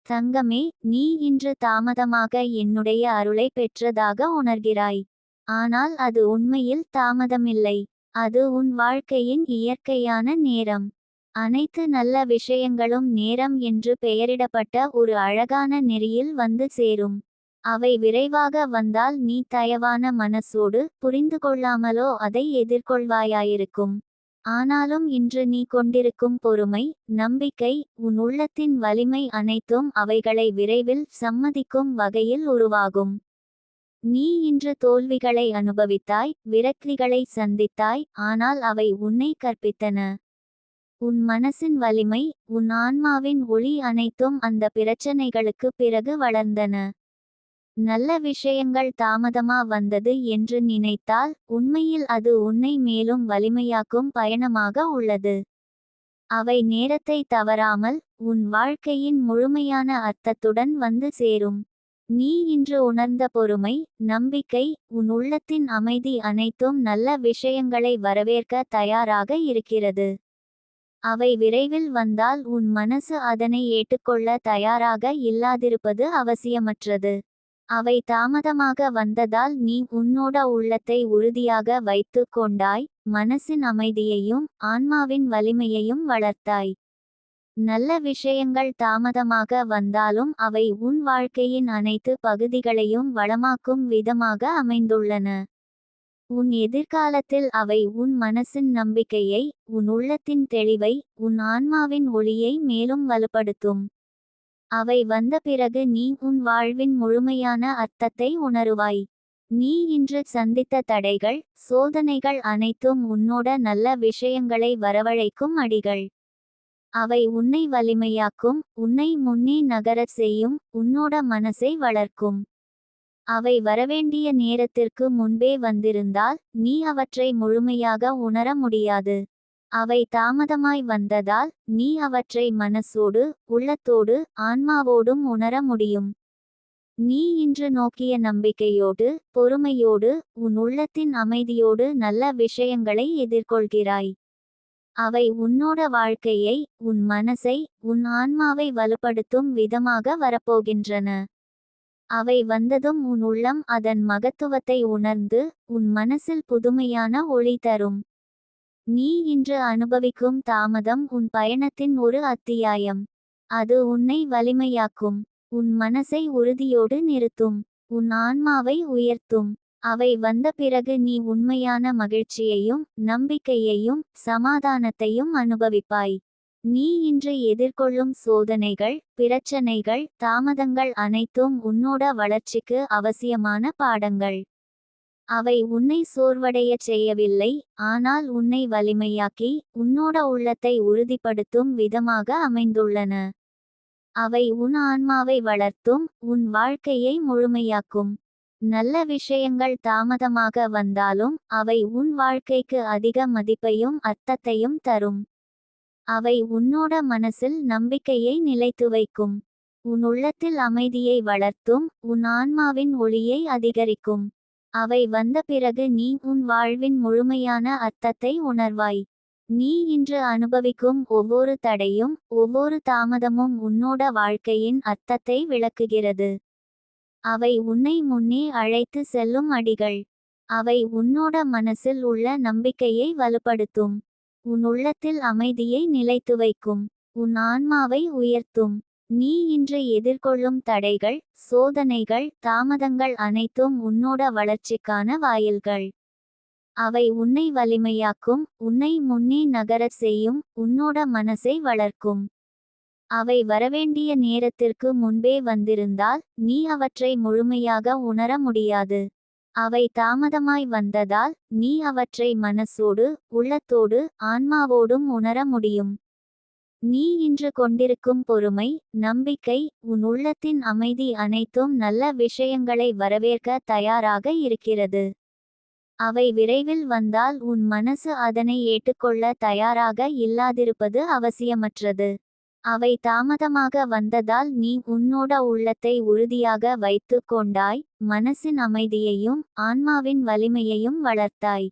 தங்கமே, நீ இன்று தாமதமாக என்னுடைய அருளை பெற்றதாக உணர்கிறாய். ஆனால் அது உண்மையில் தாமதமில்லை. அது உன் வாழ்க்கையின் இயற்கையான நேரம். அனைத்து நல்ல விஷயங்களும் நேரம் என்று பெயரிடப்பட்ட ஒரு அழகான நெறியில் வந்து சேரும். அவை விரைவாக வந்தால் நீ தயவான மனசோடு புரிந்துகொள்ளாமலோ அதை எதிர்கொள்வாயாயிருக்கும். ஆனாலும் இன்று நீ கொண்டிருக்கும் பொறுமை, நம்பிக்கை, உன் உள்ளத்தின் வலிமை அனைத்தும் அவைகளை விரைவில் சம்மதிக்கும் வகையில் உருவாகும். நீ இன்று தோல்விகளை அனுபவித்தாய், விரக்திகளை சந்தித்தாய், ஆனால் அவை உன்னை கற்பித்தன. உன் மனசின் வலிமை, உன் ஆன்மாவின் ஒளி அனைத்தும் அந்த பிரச்சனைகளுக்கு பிறகு வளர்ந்தன. நல்ல விஷயங்கள் தாமதமா வந்தது என்று நினைத்தால் உண்மையில் அது உன்னை மேலும் வலிமையாக்கும் பயணமாக உள்ளது. அவை நேரத்தை தவறாமல் உன் வாழ்க்கையின் முழுமையான அர்த்தத்துடன் வந்து சேரும். நீ இன்று உணர்ந்த பொறுமை, நம்பிக்கை, உன் உள்ளத்தின் அமைதி அனைத்தும் நல்ல விஷயங்களை வரவேற்க தயாராக இருக்கிறது. அவை விரைவில் வந்தால் உன் மனசு அதனை ஏற்றுக்கொள்ள தயாராக இல்லாதிருப்பது அவசியமற்றது. அவை தாமதமாக வந்ததால் நீ உன்னோட உள்ளத்தை உறுதியாக வைத்து கொண்டாய், மனசின் அமைதியையும் ஆன்மாவின் வலிமையையும் வளர்த்தாய். நல்ல விஷயங்கள் தாமதமாக வந்தாலும் அவை உன் வாழ்க்கையின் அனைத்து பகுதிகளையும் வளமாக்கும் விதமாக அமைந்துள்ளன. உன் எதிர்காலத்தில் அவை உன் மனசின் நம்பிக்கையை, உன் உள்ளத்தின் தெளிவை, உன் ஆன்மாவின் ஒளியை மேலும் வலுப்படுத்தும். அவை வந்த பிறகு நீ உன் வாழ்வின் முழுமையான அர்த்தத்தை உணருவாய். நீ இன்று சந்தித்த தடைகள், சோதனைகள் அனைத்தும் உன்னோட நல்ல விஷயங்களை வரவழைக்கும் அடிகள். அவை உன்னை வலிமையாக்கும், உன்னை முன்னே நகரச் செய்யும், உன்னோட மனசை வளர்க்கும். அவை வரவேண்டிய நேரத்திற்கு முன்பே வந்திருந்தால் நீ அவற்றை முழுமையாக உணர முடியாது. அவை தாமதமாய் வந்ததால் நீ அவற்றை மனசோடு, உள்ளத்தோடு, ஆன்மாவோடும் உணர முடியும். நீ இன்று நோக்கிய நம்பிக்கையோடு, பொறுமையோடு, உன் உள்ளத்தின் அமைதியோடு நல்ல விஷயங்களை எதிர்கொள்கிறாய். அவை உன்னோட வாழ்க்கையை, உன் மனசை, உன் ஆன்மாவை வலுப்படுத்தும் விதமாக வரப்போகின்றன. அவை வந்ததும் உன் உள்ளம் அதன் மகத்துவத்தை உணர்ந்து உன் மனசில் புதுமையான ஒளி தரும். நீ இன்று அனுபவிக்கும் தாமதம் உன் பயணத்தின் ஒரு அத்தியாயம். அது உன்னை வலிமையாக்கும், உன் மனசை உறுதியோடு நிறுத்தும், உன் ஆன்மாவை உயர்த்தும். அவை வந்த பிறகு நீ உண்மையான மகிழ்ச்சியையும் நம்பிக்கையையும் சமாதானத்தையும் அனுபவிப்பாய். நீ இன்று எதிர்கொள்ளும் சோதனைகள், பிரச்சனைகள், தாமதங்கள் அனைத்தும் உன்னோட வளர்ச்சிக்கு அவசியமான பாடங்கள். அவை உன்னை சோர்வடையச் செய்யவில்லை, ஆனால் உன்னை வலிமையாக்கி உன்னோட உள்ளத்தை உறுதிப்படுத்தும் விதமாக அமைந்துள்ளன. அவை உன் ஆன்மாவை வளர்த்தும் உன் வாழ்க்கையை முழுமையாக்கும். நல்ல விஷயங்கள் தாமதமாக வந்தாலும் அவை உன் வாழ்க்கைக்கு அதிக மதிப்பையும் அர்த்தத்தையும் தரும். அவை உன்னோட மனசில் நம்பிக்கையை நிலைத்து வைக்கும், உன் உள்ளத்தில் அமைதியை வளர்த்தும் உன் ஆன்மாவின் ஒளியை அதிகரிக்கும். அவை வந்த பிறகு நீ உன் வாழ்வின் முழுமையான அர்த்தத்தை உணர்வாய். நீ இன்று அனுபவிக்கும் ஒவ்வொரு தடையும், ஒவ்வொரு தாமதமும் உன்னோட வாழ்க்கையின் அர்த்தத்தை விளக்குகிறது. அவை உன்னை முன்னே அழைத்து செல்லும் அடிகள். அவை உன்னோட மனசில் உள்ள நம்பிக்கையை வலுப்படுத்தும், உன் உள்ளத்தில் அமைதியை நிலைத்து வைக்கும், உன் ஆன்மாவை உயர்த்தும். நீ இன்று எதிர்கொள்ளும் தடைகள், சோதனைகள், தாமதங்கள் அனைத்தும் உன்னோட வளர்ச்சிக்கான வாயில்கள். அவை உன்னை வலிமையாக்கும், உன்னை முன்னே நகரச் செய்யும், உன்னோட மனசை வளர்க்கும். அவை வரவேண்டிய நேரத்திற்கு முன்பே வந்திருந்தால் நீ அவற்றை முழுமையாக உணர முடியாது. அவை தாமதமாய் வந்ததால் நீ அவற்றை மனசோடு, உள்ளத்தோடு, ஆன்மாவோடும் உணர முடியும். நீ இன்று கொண்டிருக்கும் பொறுமை, நம்பிக்கை, உன் உள்ளத்தின் அமைதி அனைத்தும் நல்ல விஷயங்களை வரவேற்க தயாராக இருக்கிறது. அவை விரைவில் வந்தால் உன் மனசு அதனை ஏற்றுக்கொள்ள தயாராக இல்லாதிருப்பது அவசியமற்றது. அவை தாமதமாக வந்ததால் நீ உன்னோட உள்ளத்தை உறுதியாக வைத்து கொண்டாய், மனசின் அமைதியையும் ஆன்மாவின் வலிமையையும் வளர்த்தாய்.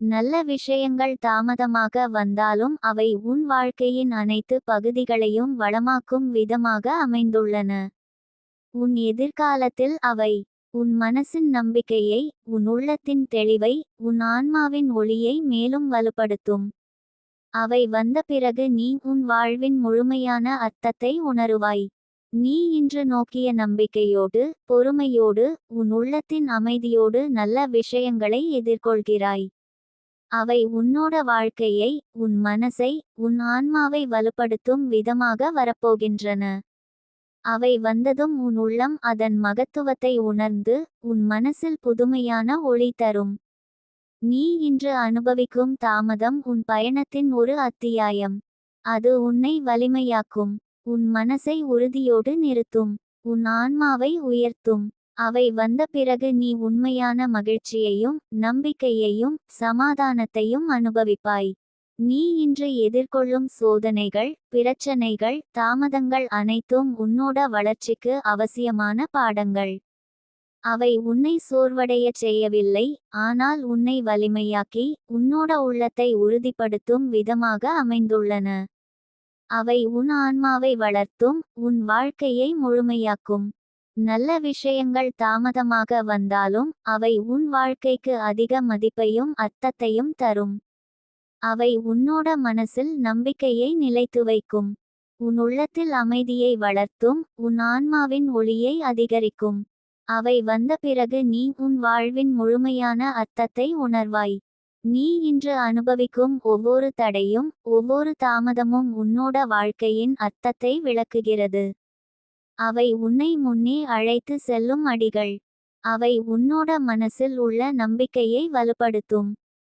நல்ல விஷயங்கள் தாமதமாக வந்தாலும் அவை உன் வாழ்க்கையின் அனைத்து பகுதிகளையும் வளமாக்கும் விதமாக அமைந்துள்ளன. உன் எதிர்காலத்தில் அவை உன் மனசின் நம்பிக்கையை, உன் உள்ளத்தின் தெளிவை, உன் ஆன்மாவின் ஒளியை மேலும் வலுப்படுத்தும். அவை வந்த பிறகு நீ உன் வாழ்வின் முழுமையான அர்த்தத்தை உணருவாய். நீ இன்று நோக்கிய நம்பிக்கையோடு, பொறுமையோடு, உன் உள்ளத்தின் அமைதியோடு நல்ல விஷயங்களை எதிர்கொள்கிறாய். அவை உன்னோட வாழ்க்கையை, உன் மனசை, உன் ஆன்மாவை வலுப்படுத்தும் விதமாக வரப்போகின்றன. அவை வந்ததும் உன் உள்ளம் அதன் மகத்துவத்தை உணர்ந்து, உன் மனசில் புதுமையான ஒளி தரும். நீ இன்று அனுபவிக்கும் தாமதம் உன் பயணத்தின் ஒரு அத்தியாயம். அது உன்னை வலிமையாக்கும், உன் மனசை உறுதியோடு நிறுத்தும், உன் ஆன்மாவை உயர்த்தும். அவை வந்த பிறகு நீ உண்மையான மகிழ்ச்சியையும், நம்பிக்கையையும், சமாதானத்தையும் அனுபவிப்பாய். நீ இன்று எதிர்கொள்ளும் சோதனைகள், பிரச்சனைகள், தாமதங்கள் அனைத்தும் உன்னோட வளர்ச்சிக்கு அவசியமான பாடங்கள். அவை உன்னை சோர்வடையச் செய்யவில்லை, ஆனால் உன்னை வலிமையாக்கி, உன்னோட உள்ளத்தை உறுதிப்படுத்தும் விதமாக அமைந்துள்ளன. அவை உன் ஆன்மாவை வளர்த்தும், உன் வாழ்க்கையை முழுமையாக்கும். நல்ல விஷயங்கள் தாமதமாக வந்தாலும் அவை உன் வாழ்க்கைக்கு அதிக மதிப்பையும் அர்த்தத்தையும் தரும். அவை உன்னோட மனசில் நம்பிக்கையை நிலைத்து வைக்கும், உன் உள்ளத்தில் அமைதியை வளர்த்தும், உன் ஆன்மாவின் ஒளியை அதிகரிக்கும். அவை வந்த பிறகு நீ உன் வாழ்வின் முழுமையான அர்த்தத்தை உணர்வாய். நீ இன்று அனுபவிக்கும் ஒவ்வொரு தடையும், ஒவ்வொரு தாமதமும் உன்னோட வாழ்க்கையின் அர்த்தத்தை விளக்குகிறது. அவை உன்னை முன்னே அழைத்து செல்லும் அடிகள். அவை உன்னோட மனசில் உள்ள நம்பிக்கையை வலுப்படுத்தும்,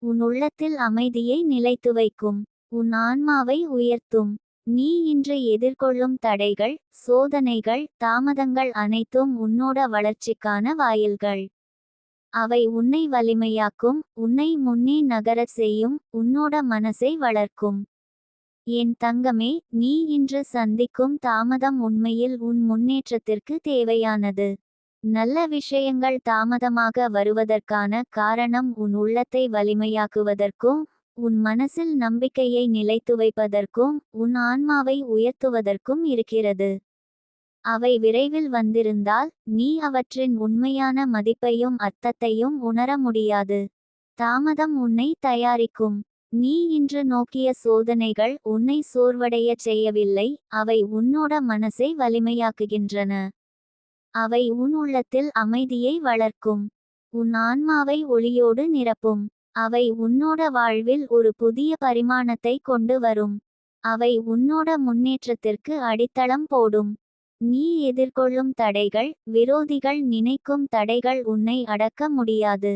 உன் உள்ளத்தில் அமைதியை நிலைத்து வைக்கும், உன் ஆன்மாவை உயர்த்தும். நீ இன்று எதிர்கொள்ளும் தடைகள், சோதனைகள், தாமதங்கள் அனைத்தும் உன்னோட வளர்ச்சிக்கான வாயில்கள். அவை உன்னை வலிமையாக்கும், உன்னை முன்னே நகரச் செய்யும், உன்னோட மனசை வளர்க்கும். என் தங்கமே, நீ இன்று சந்திக்கும் தாமதம் உண்மையில் உன் முன்னேற்றத்திற்கு தேவையானது. நல்ல விஷயங்கள் தாமதமாக வருவதற்கான காரணம் உன் உள்ளத்தை வலிமையாக்குவதற்கும், உன் மனசில் நம்பிக்கையை நிலைத்து வைப்பதற்கும், உன் ஆன்மாவை உயர்த்துவதற்கும் இருக்கிறது. அவை விரைவில் வந்திருந்தால் நீ அவற்றின் உண்மையான மதிப்பையும் அர்த்தத்தையும் உணர முடியாது. தாமதம் உன்னை தயாரிக்கும். நீ இன்று நோக்கிய சோதனைகள் உன்னை சோர்வடையச் செய்யவில்லை, அவை உன்னோட மனசை வலிமையாக்குகின்றன. அவை உன் உள்ளத்தில் அமைதியை வளர்க்கும், உன் ஆன்மாவை ஒளியோடு நிரப்பும். அவை உன்னோட வாழ்வில் ஒரு புதிய பரிமாணத்தை கொண்டு வரும். அவை உன்னோட முன்னேற்றத்திற்கு அடித்தளம் போடும். நீ எதிர்கொள்ளும் தடைகள், விரோதிகள் நினைக்கும் தடைகள் உன்னை அடக்க முடியாது.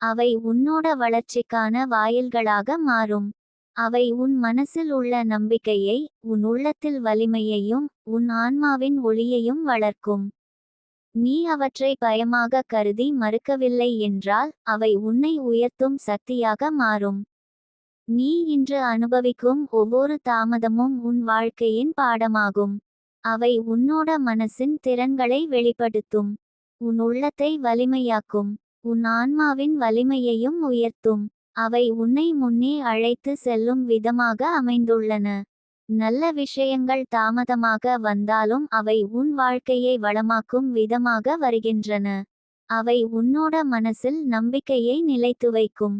அவை உன்னோட வளர்ச்சிக்கான வாயில்களாக மாறும். அவை உன் மனசில் உள்ள நம்பிக்கையை, உன் உள்ளத்தில் வலிமையையும், உன் ஆன்மாவின் ஒளியையும் வளர்க்கும். நீ அவற்றை பயமாக கருதி மறுக்கவில்லை என்றால் அவை உன்னை உயர்த்தும் சக்தியாக மாறும். நீ இன்று அனுபவிக்கும் ஒவ்வொரு தாமதமும் உன் வாழ்க்கையின் பாடமாகும். அவை உன்னோட மனசின் திறன்களை வெளிப்படுத்தும், உன் உள்ளத்தை வலிமையாக்கும், உன் ஆன்மாவின் வலிமையையும் உயர்த்தும். அவை உன்னை முன்னே அழைத்து செல்லும் விதமாக அமைந்துள்ளன. நல்ல விஷயங்கள் தாமதமாக வந்தாலும் அவை உன் வாழ்க்கையை வளமாக்கும் விதமாக வருகின்றன. அவை உன்னோட மனசில் நம்பிக்கையை நிலைத்து வைக்கும்,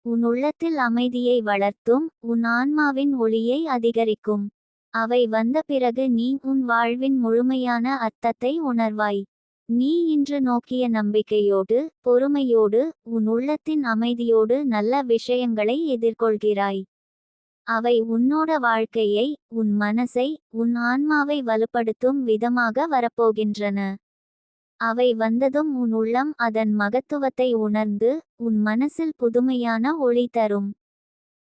உன் உள்ளத்தில் அமைதியை வளர்த்தும், உன் ஆன்மாவின் ஒளியை அதிகரிக்கும். அவை வந்த பிறகு நீ உன் வாழ்வின் முழுமையான அர்த்தத்தை உணர்வாய். நீ இன்று நோக்கிய நம்பிக்கையோடு, பொறுமையோடு, உன் உள்ளத்தின் அமைதியோடு நல்ல விஷயங்களை எதிர்கொள்கிறாய். அவை உன்னோட வாழ்க்கையை, உன் மனசை, உன் ஆன்மாவை வலுப்படுத்தும் விதமாக வரப்போகின்றன. அவை வந்ததும் உன் உள்ளம் அதன் மகத்துவத்தை உணர்ந்து, உன் மனசில் புதுமையான ஒளி தரும்.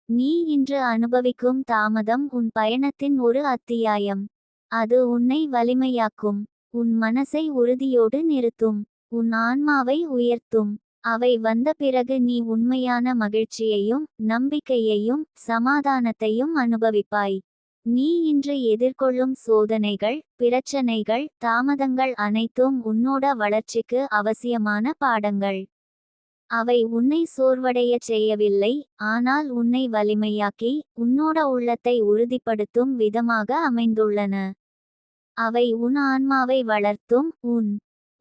நீ இன்று அனுபவிக்கும் தாமதம் உன் பயணத்தின் ஒரு அத்தியாயம். அது உன்னை வலிமையாக்கும், உன் மனசை உறுதியோடு நிறுத்தும், உன் ஆன்மாவை உயர்த்தும். அவை வந்த பிறகு நீ உண்மையான மகிழ்ச்சியையும், நம்பிக்கையையும், சமாதானத்தையும் அனுபவிப்பாய். நீ இன்று எதிர்கொள்ளும் சோதனைகள், பிரச்சனைகள், தாமதங்கள் அனைத்தும் உன்னோட வளர்ச்சிக்கு அவசியமான பாடங்கள். அவை உன்னை சோர்வடையச் செய்யவில்லை, ஆனால் உன்னை வலிமையாக்கி, உன்னோட உள்ளத்தை உறுதிப்படுத்தும் விதமாக அமைந்துள்ளன. அவை உன் ஆன்மாவை வளர்த்தும், உன்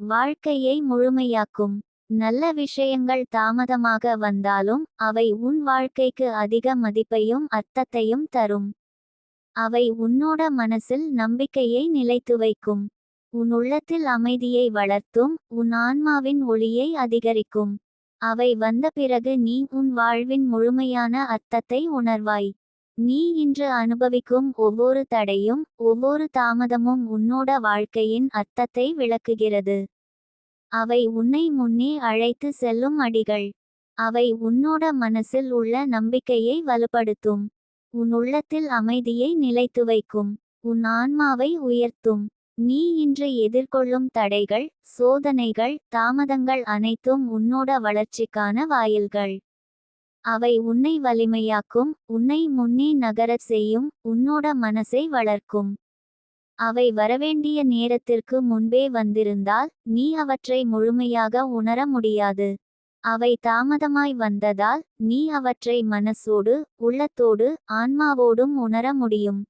வாழ்க்கையை முழுமையாக்கும். நல்ல விஷயங்கள் தாமதமாக வந்தாலும், அவை உன் வாழ்க்கைக்கு அதிக மதிப்பையும் அர்த்தத்தையும் தரும். அவை உன்னோட மனசில் நம்பிக்கையை நிலைத்து வைக்கும். உன் உள்ளத்தில் அமைதியை வளர்த்தும், உன் ஆன்மாவின் ஒளியை அதிகரிக்கும். அவை வந்த பிறகு நீ உன் வாழ்வின் முழுமையான அர்த்தத்தை உணர்வாய். நீ இன்று அனுபவிக்கும் ஒவ்வொரு தடையும், ஒவ்வொரு தாமதமும் உன்னோட வாழ்க்கையின் அர்த்தத்தை விளக்குகிறது. அவை உன்னை முன்னே அழைத்து செல்லும் அடிகள். அவை உன்னோட மனசில் உள்ள நம்பிக்கையை வலுப்படுத்தும். உன் உள்ளத்தில் அமைதியை நிலைத்து வைக்கும். உன் ஆன்மாவை உயர்த்தும். நீ இன்று எதிர்கொள்ளும் தடைகள், சோதனைகள், தாமதங்கள் அனைத்தும் உன்னோட வளர்ச்சிக்கான வாயில்கள். அவை உன்னை வலிமையாக்கும், உன்னை முன்னே நகரச் செய்யும், உன்னோட மனசை வளர்க்கும். அவை வரவேண்டிய நேரத்திற்கு முன்பே வந்திருந்தால், நீ அவற்றை முழுமையாக உணர முடியாது. அவை தாமதமாய் வந்ததால், நீ அவற்றை மனசோடு, உள்ளத்தோடு, ஆன்மாவோடும் உணர முடியும்.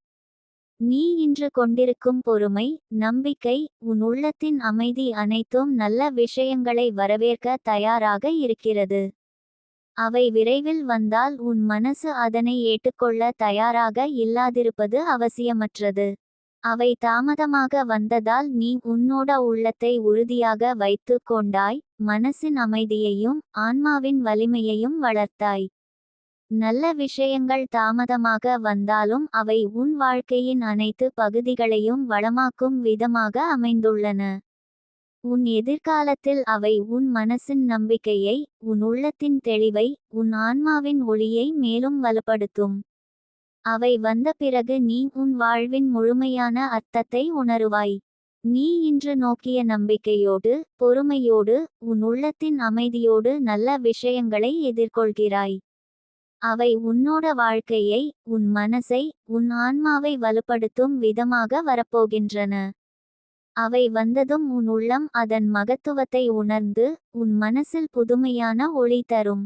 நீ இன்று கொண்டிருக்கும் பொறுமை, நம்பிக்கை, உன் உள்ளத்தின் அமைதி அனைத்தும் நல்ல விஷயங்களை வரவேற்க தயாராக இருக்கிறது. அவை விரைவில் வந்தால் உன் மனசு அதனை ஏற்றுக்கொள்ள தயாராக இல்லாதிருப்பது அவசியமற்றது. அவை தாமதமாக வந்ததால் நீ உன்னோட உள்ளத்தை உறுதியாக வைத்து கொண்டாய், மனசின் அமைதியையும் ஆன்மாவின் வலிமையையும் வளர்த்தாய். நல்ல விஷயங்கள் தாமதமாக வந்தாலும் அவை உன் வாழ்க்கையின் அனைத்து பகுதிகளையும் வளமாக்கும் விதமாக அமைந்துள்ளன. உன் எதிர்காலத்தில் அவை உன் மனசின் நம்பிக்கையை, உன் உள்ளத்தின் தெளிவை, உன் ஆன்மாவின் ஒளியை மேலும் வலுப்படுத்தும். அவை வந்த பிறகு நீ உன் வாழ்வின் முழுமையான அர்த்தத்தை உணருவாய். நீ இன்று நோக்கிய நம்பிக்கையோடு, பொறுமையோடு, உன் உள்ளத்தின் அமைதியோடு நல்ல விஷயங்களை எதிர்கொள்கிறாய். அவை உன்னோட வாழ்க்கையை, உன் மனசை, உன் ஆன்மாவை வலுப்படுத்தும் விதமாக வரப்போகின்றன. அவை வந்ததும் உன் உள்ளம் அதன் மகத்துவத்தை உணர்ந்து, உன் மனசில் புதுமையான ஒளி தரும்.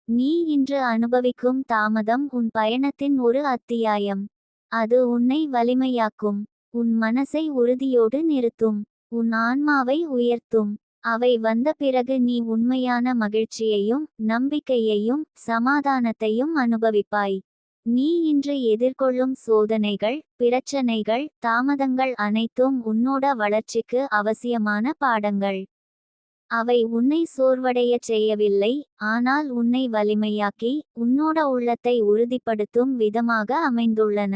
நீ இன்று அனுபவிக்கும் தாமதம் உன் பயணத்தின் ஒரு அத்தியாயம். அது உன்னை வலிமையாக்கும். உன் மனசை உறுதியோடு நிறுத்தும். உன் ஆன்மாவை உயர்த்தும். அவை வந்த பிறகு நீ உண்மையான மகிழ்ச்சியையும், நம்பிக்கையையும், சமாதானத்தையும் அனுபவிப்பாய். நீ இன்று எதிர்கொள்ளும் சோதனைகள், பிரச்சனைகள், தாமதங்கள் அனைத்தும் உன்னோட வளர்ச்சிக்கு அவசியமான பாடங்கள். அவை உன்னை சோர்வடையச் செய்யவில்லை, ஆனால் உன்னை வலிமையாக்கி, உன்னோட உள்ளத்தை உறுதிப்படுத்தும் விதமாக அமைந்துள்ளன.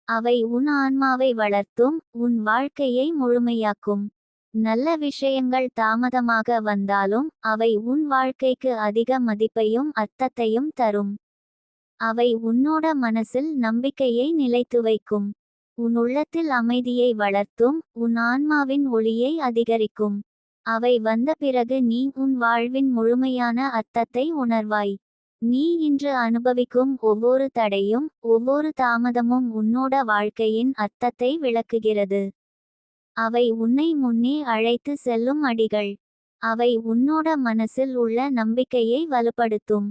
அவை உன் ஆன்மாவை வளர்த்தும், உன் வாழ்க்கையை முழுமையாக்கும். நல்ல விஷயங்கள் தாமதமாக வந்தாலும், அவை உன் வாழ்க்கைக்கு அதிக மதிப்பையும் அர்த்தத்தையும் தரும். அவை உன்னோட மனசில் நம்பிக்கையை நிலைத்து வைக்கும். உன் உள்ளத்தில் அமைதியை வளர்த்தும், உன் ஆன்மாவின் ஒளியை அதிகரிக்கும். அவை வந்த பிறகு நீ உன் வாழ்வின் முழுமையான அர்த்தத்தை உணர்வாய். நீ இன்று அனுபவிக்கும் ஒவ்வொரு தடையும், ஒவ்வொரு தாமதமும் உன்னோட வாழ்க்கையின் அர்த்தத்தை விளக்குகிறது. அவை உன்னை முன்னே அழைத்து செல்லும் அடிகள். அவை உன்னோட மனசில் உள்ள நம்பிக்கையை வலுப்படுத்தும்.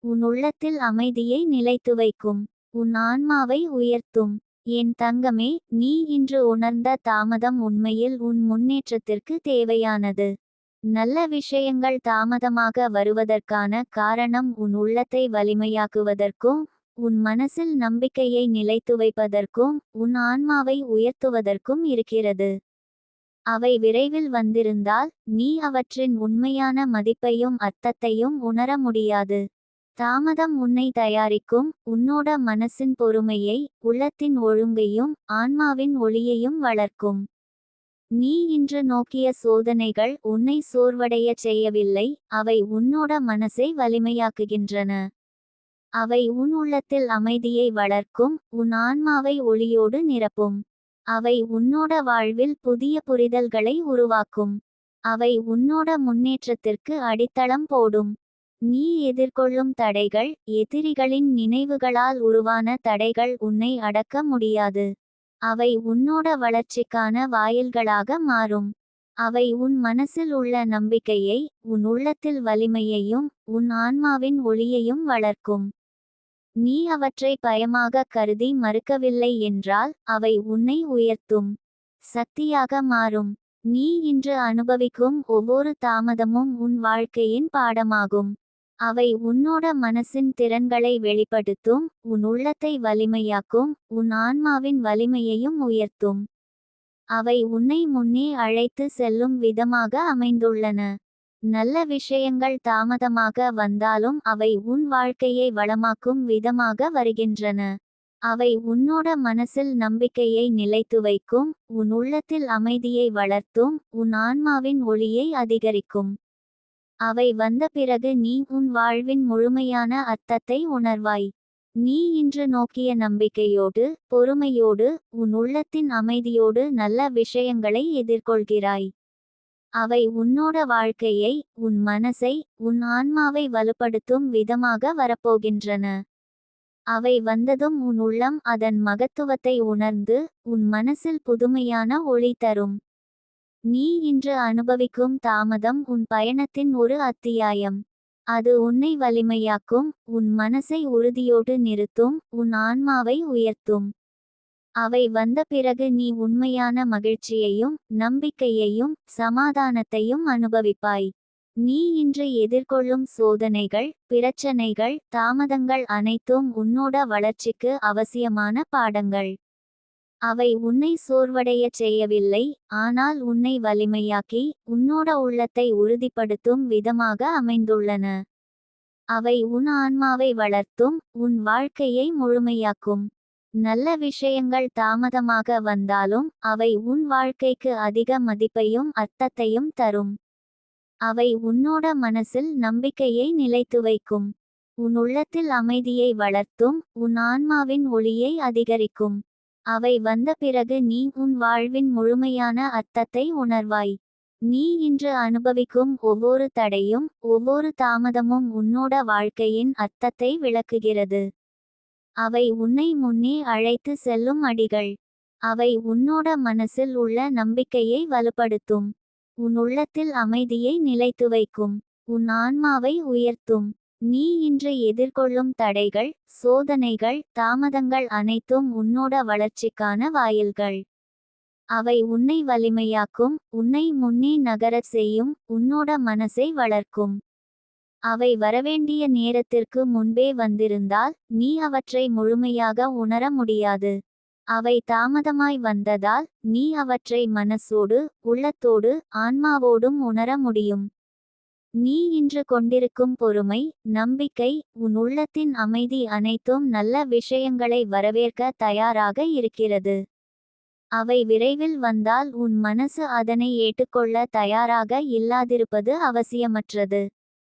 உன் உள்ளத்தில் அமைதியை நிலைத்து வைக்கும். உன் ஆன்மாவை உயர்த்தும். என் தங்கமே, நீ இன்று உணர்ந்த தாமதம் உண்மையில் உன் முன்னேற்றத்திற்கு தேவையானது. நல்ல விஷயங்கள் தாமதமாக வருவதற்கான காரணம் உன் உள்ளத்தை வலிமையாக்குவதற்கும், உன் மனசில் நம்பிக்கையை நிலைத்து வைப்பதற்கும், உன் ஆன்மாவை உயர்த்துவதற்கும் இருக்கிறது. அவை விரைவில் வந்திருந்தால், நீ அவற்றின் உண்மையான மதிப்பையும் அர்த்தத்தையும் உணர முடியாது. தாமதம் உன்னை தயாரிக்கும், உன்னோட மனசின் பொறுமையை, உள்ளத்தின் ஒழுங்கையும், ஆன்மாவின் ஒளியையும் வளர்க்கும். நீ இன்று நோக்கிய சோதனைகள் உன்னை சோர்வடையச் செய்யவில்லை, அவை உன்னோட மனசை வலிமையாக்குகின்றன. அவை உன் உள்ளத்தில் அமைதியை வளர்க்கும், உன் ஆன்மாவை ஒளியோடு நிரப்பும். அவை உன்னோட வாழ்வில் புதிய புரிதல்களை உருவாக்கும். அவை உன்னோட முன்னேற்றத்திற்கு அடித்தளம் போடும். நீ எதிர்கொள்ளும் தடைகள், எதிரிகளின் நினைவுகளால் உருவான தடைகள் உன்னை அடக்க முடியாது. அவை உன்னோட வளர்ச்சிக்கான வாயில்களாக மாறும். அவை உன் மனசில் உள்ள நம்பிக்கையை, உன் உள்ளத்தில் வலிமையையும், உன் ஆன்மாவின் ஒளியையும் வளர்க்கும். நீ அவற்றை பயமாக கருதி மறுக்கவில்லை என்றால் அவை உன்னை உயர்த்தும் சக்தியாக மாறும். நீ இன்று அனுபவிக்கும் ஒவ்வொரு தாமதமும் உன் வாழ்க்கையின் பாடமாகும். அவை உன்னோட மனசின் திறன்களை வெளிப்படுத்தும், உன் உள்ளத்தை வலிமையாக்கும், உன் ஆன்மாவின் வலிமையையும் உயர்த்தும். அவை உன்னை முன்னே அழைத்து செல்லும் விதமாக அமைந்துள்ளன. நல்ல விஷயங்கள் தாமதமாக வந்தாலும் அவை உன் வாழ்க்கையை வளமாக்கும் விதமாக வருகின்றன. அவை உன்னோட மனசில் நம்பிக்கையை நிலைத்து வைக்கும், உன் உள்ளத்தில் அமைதியை வளர்த்தும், உன் ஆன்மாவின் ஒளியை அதிகரிக்கும். அவை வந்த பிறகு நீ உன் வாழ்வின் முழுமையான அர்த்தத்தை உணர்வாய். நீ இன்று நோக்கிய நம்பிக்கையோடு, பொறுமையோடு, உன் உள்ளத்தின் அமைதியோடு நல்ல விஷயங்களை எதிர்கொள்கிறாய். அவை உன்னோட வாழ்க்கையை, உன் மனசை, உன் ஆன்மாவை வலுப்படுத்தும் விதமாக வரப்போகின்றன. அவை வந்ததும் உன் உள்ளம் அதன் மகத்துவத்தை உணர்ந்து, உன் மனசில் புதுமையான ஒளி தரும். நீ இன்று அனுபவிக்கும் தாமதம் உன் பயணத்தின் ஒரு அத்தியாயம். அது உன்னை வலிமையாக்கும், உன் மனசை உறுதியோடு நிறுத்தும், உன் ஆன்மாவை உயர்த்தும். அவை வந்த பிறகு நீ உண்மையான மகிழ்ச்சியையும், நம்பிக்கையையும், சமாதானத்தையும் அனுபவிப்பாய். நீ இன்று எதிர்கொள்ளும் சோதனைகள், பிரச்சனைகள், தாமதங்கள் அனைத்தும் உன்னோட வளர்ச்சிக்கு அவசியமான பாடங்கள். அவை உன்னை சோர்வடையச் செய்யவில்லை, ஆனால் உன்னை வலிமையாக்கி, உன்னோட உள்ளத்தை உறுதிப்படுத்தும் விதமாக அமைந்துள்ளன. அவை உன் ஆன்மாவை வளர்த்தும், உன் வாழ்க்கையை முழுமையாக்கும். நல்ல விஷயங்கள் தாமதமாக வந்தாலும் அவை உன் வாழ்க்கைக்கு அதிக மதிப்பையும் அர்த்தத்தையும் தரும். அவை உன்னோட மனசில் நம்பிக்கையை நிலைத்து வைக்கும், உன் உள்ளத்தில் அமைதியை வளர்த்தும், உன் ஆன்மாவின் ஒளியை அதிகரிக்கும். அவை வந்த பிறகு நீ உன் வாழ்வின் முழுமையான அர்த்தத்தை உணர்வாய். நீ இன்று அனுபவிக்கும் ஒவ்வொரு தடையும், ஒவ்வொரு தாமதமும் உன்னோட வாழ்க்கையின் அர்த்தத்தை விளக்குகிறது. அவை உன்னை முன்னே அழைத்து செல்லும் அடிகள். அவை உன்னோட மனசில் உள்ள நம்பிக்கையை வலுப்படுத்தும், உன் உள்ளத்தில் அமைதியை நிலைத்து வைக்கும், உன் ஆன்மாவை உயர்த்தும். நீ இன்று எதிர்கொள்ளும் தடைகள், சோதனைகள், தாமதங்கள் அனைத்தும் உன்னோட வளர்ச்சிக்கான வாயில்கள். அவை உன்னை வலிமையாக்கும், உன்னை முன்னே நகரச் செய்யும், உன்னோட மனசை வளர்க்கும். அவை வரவேண்டிய நேரத்திற்கு முன்பே வந்திருந்தால் நீ அவற்றை முழுமையாக உணர முடியாது. அவை தாமதமாய் வந்ததால் நீ அவற்றை மனசோடு, உள்ளத்தோடு, ஆன்மாவோடும் உணர முடியும். நீ இன்று கொண்டிருக்கும் பொறுமை, நம்பிக்கை, உன் உள்ளத்தின் அமைதி அனைத்தும் நல்ல விஷயங்களை வரவேற்க தயாராக இருக்கிறது. அவை விரைவில் வந்தால் உன் மனசு அதனை ஏற்றுக்கொள்ள தயாராக இல்லாதிருப்பது அவசியமற்றது.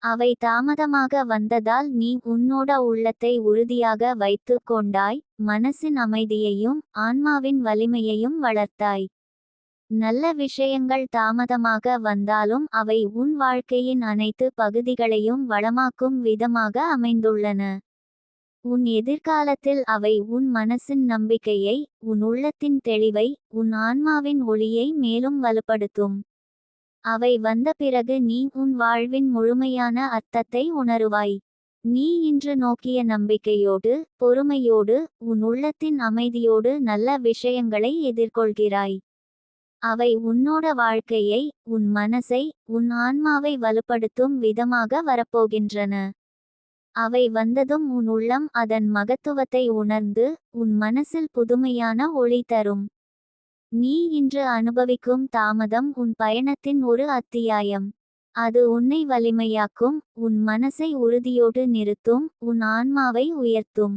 அவை தாமதமாக வந்ததால் நீ உன்னோட உள்ளத்தை உறுதியாக வைத்து கொண்டாய், மனசின் அமைதியையும், ஆன்மாவின் வலிமையையும் வளர்த்தாய். நல்ல விஷயங்கள் தாமதமாக வந்தாலும் அவை உன் வாழ்க்கையின் அனைத்து பகுதிகளையும் வளமாக்கும் விதமாக அமைந்துள்ளன. உன் எதிர்காலத்தில் அவை உன் மனசின் நம்பிக்கையை, உன் உள்ளத்தின் தெளிவை, உன் ஆன்மாவின் ஒளியை மேலும் வலுப்படுத்தும். அவை வந்த பிறகு நீ உன் வாழ்வின் முழுமையான அர்த்தத்தை உணருவாய். நீ இன்று நோக்கிய நம்பிக்கையோடு, பொறுமையோடு, உன் உள்ளத்தின் அமைதியோடு நல்ல விஷயங்களை எதிர்கொள்கிறாய். அவை உன்னோட வாழ்க்கையை, உன் மனசை, உன் ஆன்மாவை வலுப்படுத்தும் விதமாக வரப்போகின்றன. அவை வந்ததும் உன் உள்ளம் அதன் மகத்துவத்தை உணர்ந்து, உன் மனசில் புதுமையான ஒளி தரும். நீ இன்று அனுபவிக்கும் தாமதம் உன் பயணத்தின் ஒரு அத்தியாயம். அது உன்னை வலிமையாக்கும், உன் மனசை உறுதியோடு நிறுத்தும், உன் ஆன்மாவை உயர்த்தும்.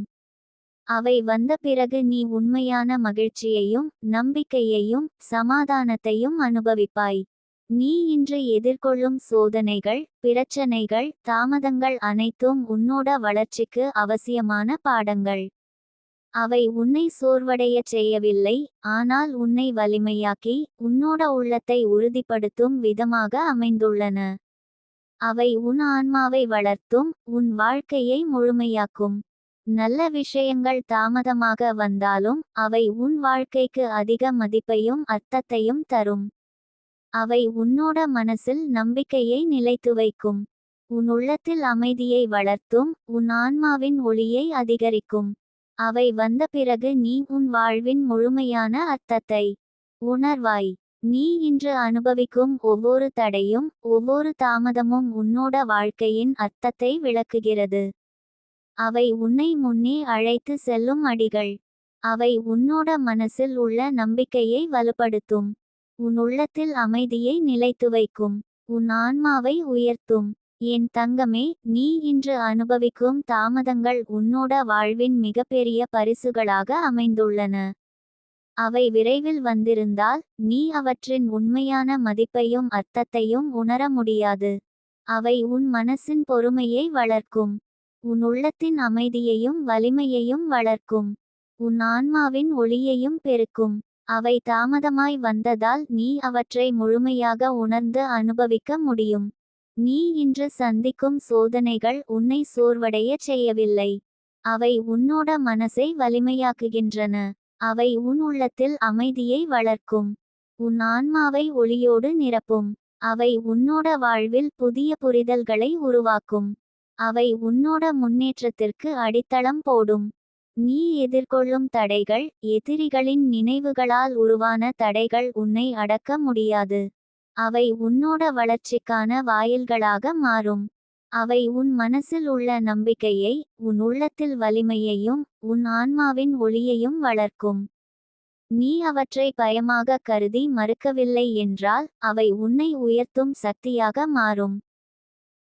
அவை வந்த பிறகு நீ உண்மையான மகிழ்ச்சியையும், நம்பிக்கையையும், சமாதானத்தையும் அனுபவிப்பாய். நீ இன்று எதிர்கொள்ளும் சோதனைகள், பிரச்சனைகள், தாமதங்கள் அனைத்தும் உன்னோட வளர்ச்சிக்கு அவசியமான பாடங்கள். அவை உன்னை சோர்வடையச் செய்யவில்லை, ஆனால் உன்னை வலிமையாக்கி, உன்னோட உள்ளத்தை உறுதிப்படுத்தும் விதமாக அமைந்துள்ளன. அவை உன் ஆன்மாவை வளர்த்தும், உன் வாழ்க்கையை முழுமையாக்கும். நல்ல விஷயங்கள் தாமதமாக வந்தாலும் அவை உன் வாழ்க்கைக்கு அதிக மதிப்பையும் அர்த்தத்தையும் தரும். அவை உன்னோட மனசில் நம்பிக்கையை நிலைத்து வைக்கும். உன் உள்ளத்தில் அமைதியை வளர்த்தும் உன் ஆன்மாவின் ஒளியை அதிகரிக்கும். அவை வந்த பிறகு நீ உன் வாழ்வின் முழுமையான அர்த்தத்தை உணர்வாய். நீ இன்று அனுபவிக்கும் ஒவ்வொரு தடையும் ஒவ்வொரு தாமதமும் உன்னோட வாழ்க்கையின் அர்த்தத்தை விளக்குகிறது. அவை உன்னை முன்னே அழைத்து செல்லும் அடிகள். அவை உன்னோட மனசில் உள்ள நம்பிக்கையை வலுப்படுத்தும். உன் உள்ளத்தில் அமைதியை நிலைத்து வைக்கும். உன் ஆன்மாவை உயர்த்தும். என் தங்கமே, நீ இன்று அனுபவிக்கும் தாமதங்கள் உன்னோட வாழ்வின் மிகப்பெரிய பரிசுகளாக அமைந்துள்ளன. அவை விரைவில் வந்திருந்தால் நீ அவற்றின் உண்மையான மதிப்பையும் அர்த்தத்தையும் உணர முடியாது. அவை உன் மனசின் பொறுமையை வளர்க்கும். உன் உள்ளத்தின் அமைதியையும் வலிமையையும் வளர்க்கும். உன் ஆன்மாவின் ஒளியையும் பெருக்கும். அவை தாமதமாய் வந்ததால் நீ அவற்றை முழுமையாக உணர்ந்து அனுபவிக்க முடியும். நீ இன்று சந்திக்கும் சோதனைகள் உன்னை சோர்வடைய செய்யவில்லை. அவை உன்னோட மனசை வலிமையாக்குகின்றன. அவை உன் உள்ளத்தில் அமைதியை வளர்க்கும். உன் ஆன்மாவை ஒளியோடு நிரப்பும். அவை உன்னோட வாழ்வில் புதிய புரிதல்களை உருவாக்கும். அவை உன்னோட முன்னேற்றத்திற்கு அடித்தளம் போடும். நீ எதிர்கொள்ளும் தடைகள் எதிரிகளின் நினைவுகளால் உருவான தடைகள் உன்னை அடக்க முடியாது. அவை உன்னோட வளர்ச்சிக்கான வாயில்களாக மாறும். அவை உன் மனசில் உள்ள நம்பிக்கையை உன் உள்ளத்தில் வலிமையையும் உன் ஆன்மாவின் ஒளியையும் வளர்க்கும். நீ அவற்றை பயமாக கருதி மறுக்கவில்லை என்றால் அவை உன்னை உயர்த்தும் சக்தியாக மாறும்.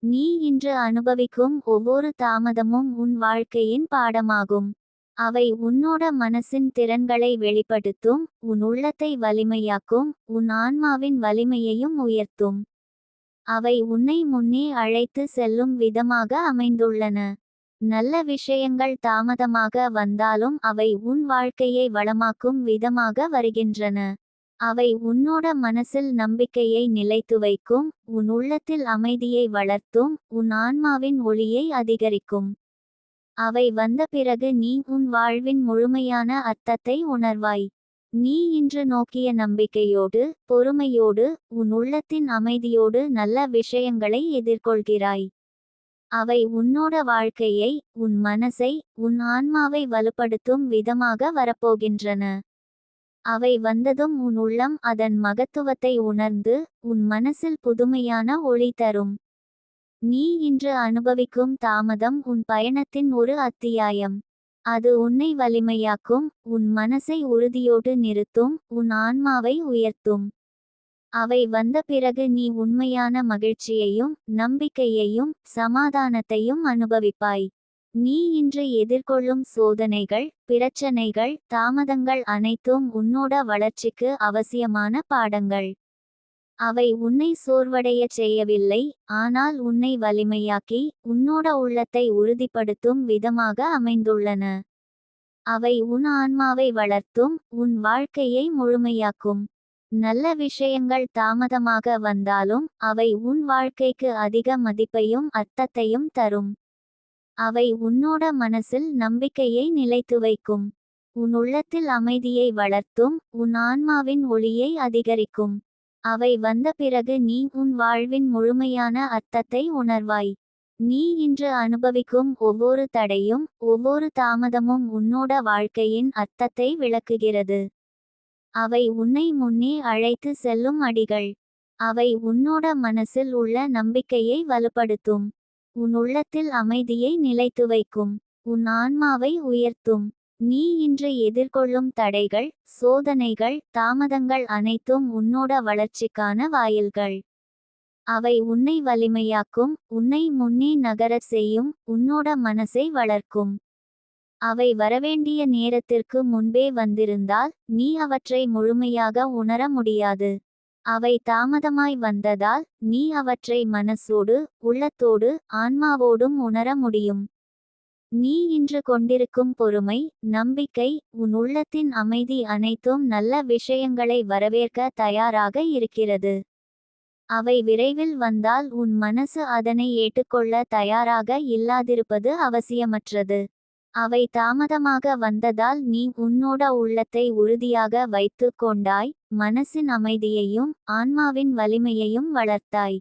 நீ இன்று அனுபவிக்கும் ஒவ்வொரு தாமதமும் உன் வாழ்க்கையின் பாடமாகும். அவை உன்னோட மனசின் திறன்களை வெளிப்படுத்தும். உன் உள்ளத்தை வலிமையாக்கும். உன் ஆன்மாவின் வலிமையையும் உயர்த்தும். அவை உன்னை முன்னே அழைத்து செல்லும் விதமாக அமைந்துள்ளன. நல்ல விஷயங்கள் தாமதமாக வந்தாலும் அவை உன் வாழ்க்கையை வளமாக்கும் விதமாக வருகின்றன. அவை உன்னோட மனசில் நம்பிக்கையை நிலைத்து வைக்கும். உன் உள்ளத்தில் அமைதியை வளர்த்தும் உன் ஆன்மாவின் ஒளியை அதிகரிக்கும். அவை வந்த பிறகு நீ உன் வாழ்வின் முழுமையான அர்த்தத்தை உணர்வாய். நீ இன்று நோக்கிய நம்பிக்கையோடு பொறுமையோடு உன் உள்ளத்தின் அமைதியோடு நல்ல விஷயங்களை எதிர்கொள்கிறாய். அவை உன்னோட வாழ்க்கையை உன் மனசை உன் ஆன்மாவை வலுப்படுத்தும் விதமாக வரப்போகின்றன. அவை வந்ததும் உன் உள்ளம் அதன் மகத்துவத்தை உணர்ந்து உன் மனசில் புதுமையான ஒளி தரும். நீ இன்று அனுபவிக்கும் தாமதம் உன் பயணத்தின் ஒரு அத்தியாயம். அது உன்னை வலிமையாக்கும். உன் மனசை உறுதியோடு நிறுத்தும். உன் ஆன்மாவை உயர்த்தும். அவை வந்த பிறகு நீ உண்மையான மகிழ்ச்சியையும் நம்பிக்கையையும் சமாதானத்தையும் அனுபவிப்பாய். நீ இன்று எதிர்கொள்ளும் சோதனைகள் பிரச்சனைகள் தாமதங்கள் அனைத்தும் உன்னோட வளர்ச்சிக்கு அவசியமான பாடங்கள். அவை உன்னை சோர்வடையச் செய்யவில்லை, ஆனால் உன்னை வலிமையாக்கி உன்னோட உள்ளத்தை உறுதிப்படுத்தும் விதமாக அமைந்துள்ளன. அவை உன் ஆன்மாவை வளர்த்தும் உன் வாழ்க்கையை முழுமையாக்கும். நல்ல விஷயங்கள் தாமதமாக வந்தாலும் அவை உன் வாழ்க்கைக்கு அதிக மதிப்பையும் அர்த்தத்தையும் தரும். அவை உன்னோட மனசில் நம்பிக்கையை நிலைத்து வைக்கும். உன் உள்ளத்தில் அமைதியை வளர்த்தும் உன் ஆன்மாவின் ஒளியை அதிகரிக்கும். அவை வந்த பிறகு நீ உன் வாழ்வின் முழுமையான அர்த்தத்தை உணர்வாய். நீ இன்று அனுபவிக்கும் ஒவ்வொரு தடையும் ஒவ்வொரு தாமதமும் உன்னோட வாழ்க்கையின் அர்த்தத்தை விளக்குகிறது. அவை உன்னை முன்னே அழைத்து செல்லும் அடிகள். அவை உன்னோட மனசில் உள்ள நம்பிக்கையை வலுப்படுத்தும். உன் உள்ளத்தில் அமைதியை நிலைத்து வைக்கும். உன் ஆன்மாவை உயர்த்தும். நீ இன்று எதிர்கொள்ளும் தடைகள் சோதனைகள் தாமதங்கள் அனைத்தும் உன்னோட வளர்ச்சிக்கான வாயில்கள். அவை உன்னை வலிமையாக்கும். உன்னை முன்னே நகரச் செய்யும். உன்னோட மனசை வளர்க்கும். அவை வரவேண்டிய நேரத்திற்கு முன்பே வந்திருந்தால் நீ அவற்றை முழுமையாக உணர முடியாது. அவை தாமதமாய் வந்ததால் நீ அவற்றை மனசோடு உள்ளத்தோடு ஆன்மாவோடும் உணர முடியும். நீ இன்று கொண்டிருக்கும் பொறுமை நம்பிக்கை உன் உள்ளத்தின் அமைதி அனைத்தும் நல்ல விஷயங்களை வரவேற்க தயாராக இருக்கிறது. அவை விரைவில் வந்தால் உன் மனசு அதனை ஏற்றுக்கொள்ள தயாராக இல்லாதிருப்பது அவசியமற்றது. அவை தாமதமாக வந்ததால் நீ உன்னோட உள்ளத்தை உறுதியாக வைத்து கொண்டாய், மனசின் அமைதியையும் ஆன்மாவின் வலிமையையும் வளர்த்தாய்.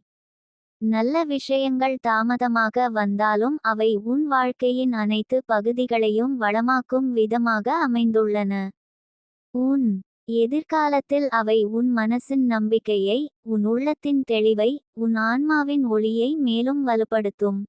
நல்ல விஷயங்கள் தாமதமாக வந்தாலும் அவை உன் வாழ்க்கையின் அனைத்து பகுதிகளையும் வளமாக்கும் விதமாக அமைந்துள்ளன. உன் எதிர்காலத்தில் அவை உன் மனசின் நம்பிக்கையை, உன் உள்ளத்தின் தெளிவை, உன் ஆன்மாவின் ஒளியை மேலும் வலுப்படுத்தும்.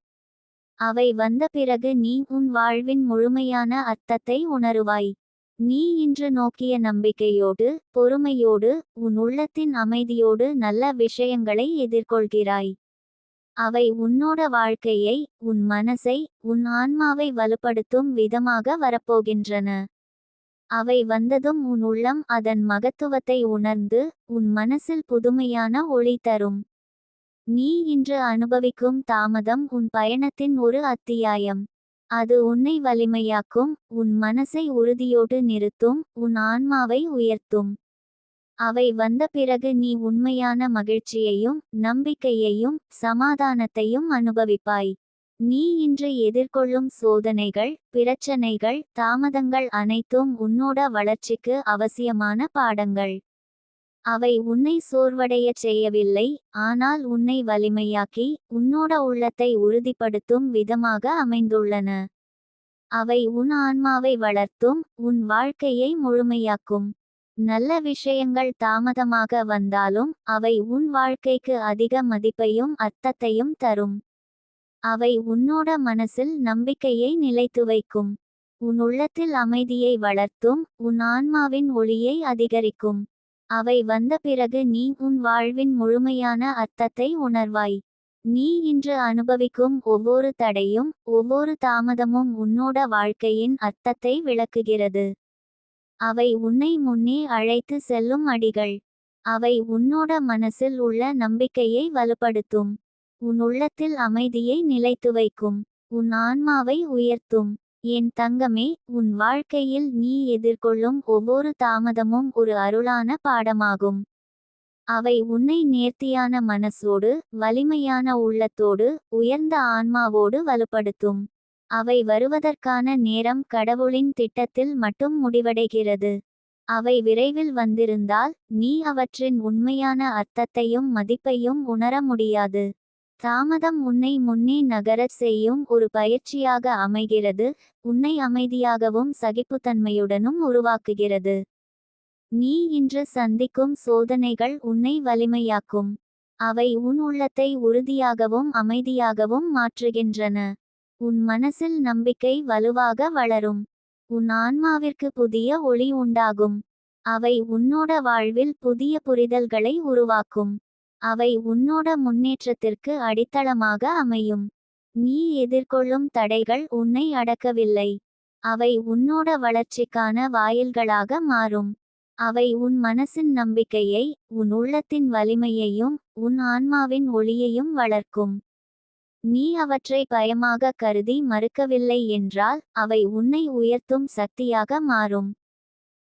அவை வந்த பிறகு நீ உன் வாழ்வின் முழுமையான அர்த்தத்தை உணருவாய். நீ இன்று நோக்கிய நம்பிக்கையோடு, பொறுமையோடு, உன் உள்ளத்தின் அமைதியோடு நல்ல விஷயங்களை எதிர்கொள்கிறாய். அவை உன்னோட வாழ்க்கையை, உன் மனசை, உன் ஆன்மாவை வலுப்படுத்தும் விதமாக வரப்போகின்றன. அவை வந்ததும் உன் உள்ளம் அதன் மகத்துவத்தை உணர்ந்து, உன் மனசில் புதுமையான ஒளி தரும். நீ இன்று அனுபவிக்கும் தாமதம் உன் பயணத்தின் ஒரு அத்தியாயம். அது உன்னை வலிமையாக்கும், உன் மனசை உறுதியோடு நிறுத்தும், உன் ஆன்மாவை உயர்த்தும். அவை வந்த பிறகு நீ உண்மையான மகிழ்ச்சியையும், நம்பிக்கையையும், சமாதானத்தையும் அனுபவிப்பாய். நீ இன்று எதிர்கொள்ளும் சோதனைகள், பிரச்சனைகள், தாமதங்கள் அனைத்தும் உன்னோட வளர்ச்சிக்கு அவசியமான பாடங்கள். அவை உன்னை சோர்வடையச் செய்யவில்லை, ஆனால் உன்னை வலிமையாக்கி, உன்னோட உள்ளத்தை உறுதிப்படுத்தும் விதமாக அமைந்துள்ளன. அவை உன் ஆன்மாவை வளர்த்தும், உன் வாழ்க்கையை முழுமையாக்கும். நல்ல விஷயங்கள் தாமதமாக வந்தாலும் அவை உன் வாழ்க்கைக்கு அதிக மதிப்பையும் அர்த்தத்தையும் தரும். அவை உன்னோட மனசில் நம்பிக்கையை நிலைத்து வைக்கும். உன் உள்ளத்தில் அமைதியை வளர்த்தும், உன் ஆன்மாவின் ஒளியை அதிகரிக்கும். அவை வந்த பிறகு நீ உன் வாழ்வின் முழுமையான அர்த்தத்தை உணர்வாய். நீ இன்று அனுபவிக்கும் ஒவ்வொரு தடையும், ஒவ்வொரு தாமதமும் உன்னோட வாழ்க்கையின் அர்த்தத்தை விளக்குகிறது. அவை உன்னை முன்னே அழைத்து செல்லும் அடிகள். அவை உன்னோட மனசில் உள்ள நம்பிக்கையை வலுப்படுத்தும். உன் உள்ளத்தில் அமைதியை நிலைத்து வைக்கும். உன் ஆன்மாவை உயர்த்தும். என் தங்கமே, உன் வாழ்க்கையில் நீ எதிர்கொள்ளும் ஒவ்வொரு தாமதமும் ஒரு அருளான பாடமாகும். அவை உன்னை நேர்த்தியான மனசோடு, வலிமையான உள்ளத்தோடு, உயர்ந்த ஆன்மாவோடு வலுப்படுத்தும். அவை வருவதற்கான நேரம் கடவுளின் திட்டத்தில் மட்டும் முடிவடைகிறது. அவை விரைவில் வந்திருந்தால், நீ அவற்றின் உண்மையான அர்த்தத்தையும் மதிப்பையும் உணர முடியாது. தாமதம் உன்னை முன்னே நகரச் செய்யும் ஒரு பயிற்சியாக அமைகிறது, உன்னை அமைதியாகவும் சகிப்புத்தன்மையுடனும் உருவாக்குகிறது. நீ இன்று சந்திக்கும் சோதனைகள் உன்னை வலிமையாக்கும். அவை உன் உள்ளத்தை உறுதியாகவும் அமைதியாகவும் மாற்றுகின்றன. உன் மனசில் நம்பிக்கை வலுவாக வளரும். உன் ஆன்மாவிற்கு புதிய ஒளி உண்டாகும். அவை உன்னோட வாழ்வில் புதிய புரிதல்களை உருவாக்கும். அவை உன்னோட முன்னேற்றத்திற்கு அடித்தளமாக அமையும். நீ எதிர்கொள்ளும் தடைகள் உன்னை அடக்கவில்லை. அவை உன்னோட வளர்ச்சிக்கான வாயில்களாக மாறும். அவை உன் மனசின் நம்பிக்கையை, உன் உள்ளத்தின் வலிமையையும், உன் ஆன்மாவின் ஒளியையும் வளர்க்கும். நீ அவற்றை பயமாக கருதி மறுக்கவில்லை என்றால், அவை உன்னை உயர்த்தும் சக்தியாக மாறும்.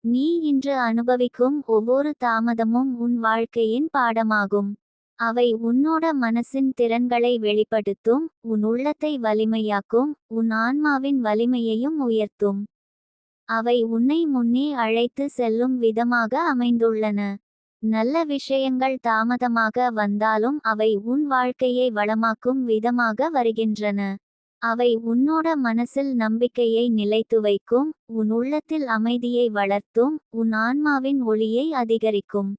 நீ இன்று அனுபவிக்கும் ஒவ்வொரு தாமதமும் உன் வாழ்க்கையின் பாடமாகும். அவை உன்னோட மனசின் திறன்களை வெளிப்படுத்தும், உன் உள்ளத்தை வலிமையாக்கும், உன் ஆன்மாவின் வலிமையையும் உயர்த்தும். அவை உன்னை முன்னே அழைத்து செல்லும் விதமாக அமைந்துள்ளன. நல்ல விஷயங்கள் தாமதமாக வந்தாலும் அவை உன் வாழ்க்கையை வளமாக்கும் விதமாக வருகின்றன. அவை உன்னோட மனசில் நம்பிக்கையை நிலைத்து வைக்கும், உன் உள்ளத்தில் அமைதியை வளர்த்தும், உன் ஆன்மாவின் ஒளியை அதிகரிக்கும்.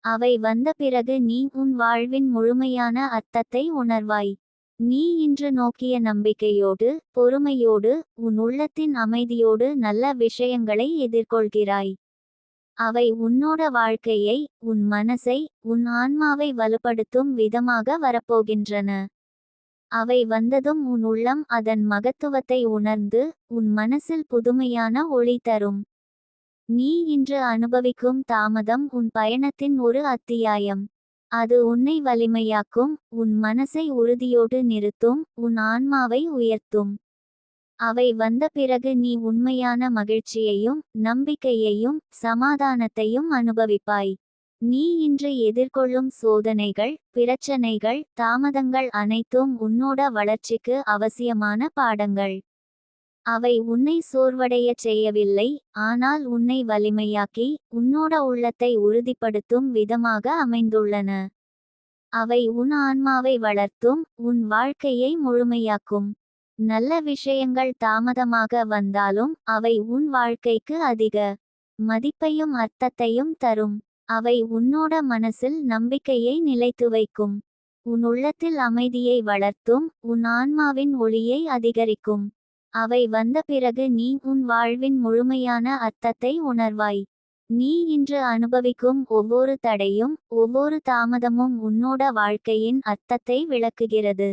அவை வந்த பிறகு நீ உன் வாழ்வின் முழுமையான அர்த்தத்தை உணர்வாய். நீ இன்று நோக்கிய நம்பிக்கையோடு, பொறுமையோடு, உன் உள்ளத்தின் அமைதியோடு நல்ல விஷயங்களை எதிர்கொள்கிறாய். அவை உன்னோட வாழ்க்கையை, உன் மனசை, உன் ஆன்மாவை வலுப்படுத்தும் விதமாக வரப்போகின்றன. அவை வந்ததும் உன் உள்ளம் அதன் மகத்துவத்தை உணர்ந்து, உன் மனசில் புதுமையான ஒளி தரும். நீ இன்று அனுபவிக்கும் தாமதம் உன் பயணத்தின் ஒரு அத்தியாயம். அது உன்னை வலிமையாக்கும், உன் மனசை உறுதியோடு நிறுத்தும், உன் ஆன்மாவை உயர்த்தும். அவை வந்த பிறகு நீ உண்மையான மகிழ்ச்சியையும், நம்பிக்கையையும், சமாதானத்தையும் அனுபவிப்பாய். நீ இன்று எதிர்கொள்ளும் சோதனைகள், பிரச்சனைகள், தாமதங்கள் அனைத்தும் உன்னோட வளர்ச்சிக்கு அவசியமான பாடங்கள். அவை உன்னை சோர்வடையச் செய்யவில்லை, ஆனால் உன்னை வலிமையாக்கி, உன்னோட உள்ளத்தை உறுதிப்படுத்தும் விதமாக அமைந்துள்ளன. அவை உன் ஆன்மாவை வளர்த்தும், உன் வாழ்க்கையை முழுமையாக்கும். நல்ல விஷயங்கள் தாமதமாக வந்தாலும், அவை உன் வாழ்க்கைக்கு அதிக மதிப்பையும் அர்த்தத்தையும் தரும். அவை உன்னோட மனசில் நம்பிக்கையை நிலைத்து வைக்கும். உன் உள்ளத்தில் அமைதியை வளர்த்தும், உன் ஆன்மாவின் ஒளியை அதிகரிக்கும். அவை வந்த பிறகு நீ உன் வாழ்வின் முழுமையான அர்த்தத்தை உணர்வாய். நீ இன்று அனுபவிக்கும் ஒவ்வொரு தடையும், ஒவ்வொரு தாமதமும் உன்னோட வாழ்க்கையின் அர்த்தத்தை விளக்குகிறது.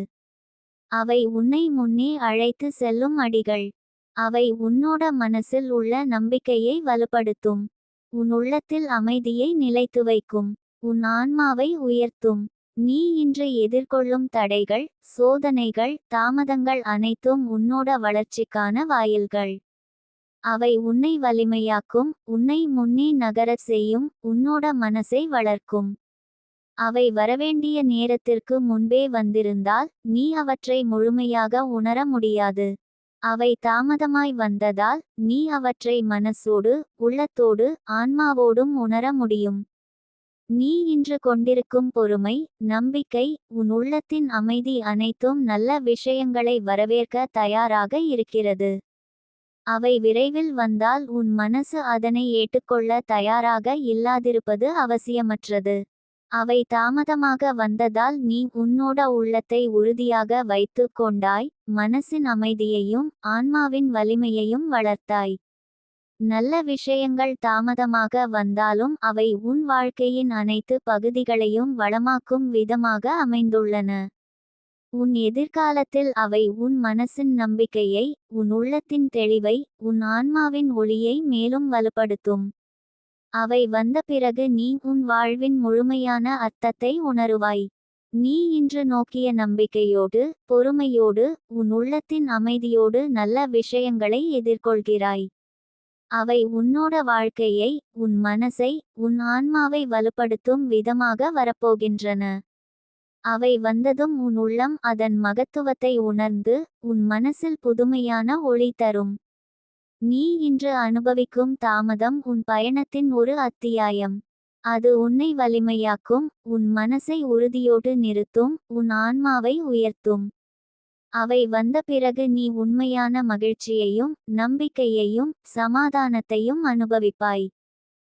அவை உன்னை முன்னே அழைத்து செல்லும் அடிகள். அவை உன்னோட மனசில் உள்ள நம்பிக்கையை வலுப்படுத்தும். உன் உள்ளத்தில் அமைதியை நிலைத்து வைக்கும். உன் ஆன்மாவை உயர்த்தும். நீ இன்று எதிர்கொள்ளும் தடைகள், சோதனைகள், தாமதங்கள் அனைத்தும் உன்னோட வளர்ச்சிக்கான வாயில்கள். அவை உன்னை வலிமையாக்கும், உன்னை முன்னே நகரச் செய்யும், உன்னோட மனசை வளர்க்கும். அவை வரவேண்டிய நேரத்திற்கு முன்பே வந்திருந்தால், நீ அவற்றை முழுமையாக உணர முடியாது. அவை தாமதமாய் வந்ததால், நீ அவற்றை மனசோடு, உள்ளத்தோடு, ஆன்மாவோடும் உணர முடியும். நீ இன்று கொண்டிருக்கும் பொறுமை, நம்பிக்கை, உன் உள்ளத்தின் அமைதி அனைத்தும் நல்ல விஷயங்களை வரவேற்க தயாராக இருக்கிறது. அவை விரைவில் வந்தால் உன் மனசு அதனை ஏற்றுக்கொள்ள தயாராக இல்லாதிருப்பது அவசியமற்றது. அவை தாமதமாக வந்ததால் நீ உன்னோட உள்ளத்தை உறுதியாக வைத்து கொண்டாய், மனசின் அமைதியையும் ஆன்மாவின் வலிமையையும் வளர்த்தாய். நல்ல விஷயங்கள் தாமதமாக வந்தாலும் அவை உன் வாழ்க்கையின் அனைத்து பகுதிகளையும் வளமாக்கும் விதமாக அமைந்துள்ளன. உன் எதிர்காலத்தில் அவை உன் மனசின் நம்பிக்கையை, உன் உள்ளத்தின் தெளிவை, உன் ஆன்மாவின் ஒளியை மேலும் வலுப்படுத்தும். அவை வந்த பிறகு நீ உன் வாழ்வின் முழுமையான அர்த்தத்தை உணருவாய். நீ இன்று நோக்கிய நம்பிக்கையோடு, பொறுமையோடு, உன் உள்ளத்தின் அமைதியோடு நல்ல விஷயங்களை எதிர்கொள்கிறாய். அவை உன்னோட வாழ்க்கையை, உன் மனசை, உன் ஆன்மாவை வலுப்படுத்தும் விதமாக வரப்போகின்றன. அவை வந்ததும் உன் உள்ளம் அதன் மகத்துவத்தை உணர்ந்து, உன் மனசில் புதுமையான ஒளி தரும். நீ இன்று அனுபவிக்கும் தாமதம் உன் பயணத்தின் ஒரு அத்தியாயம். அது உன்னை வலிமையாக்கும், உன் மனசை உறுதியோடு நிறுத்தும், உன் ஆன்மாவை உயர்த்தும். அவை வந்த பிறகு நீ உண்மையான மகிழ்ச்சியையும், நம்பிக்கையையும், சமாதானத்தையும் அனுபவிப்பாய்.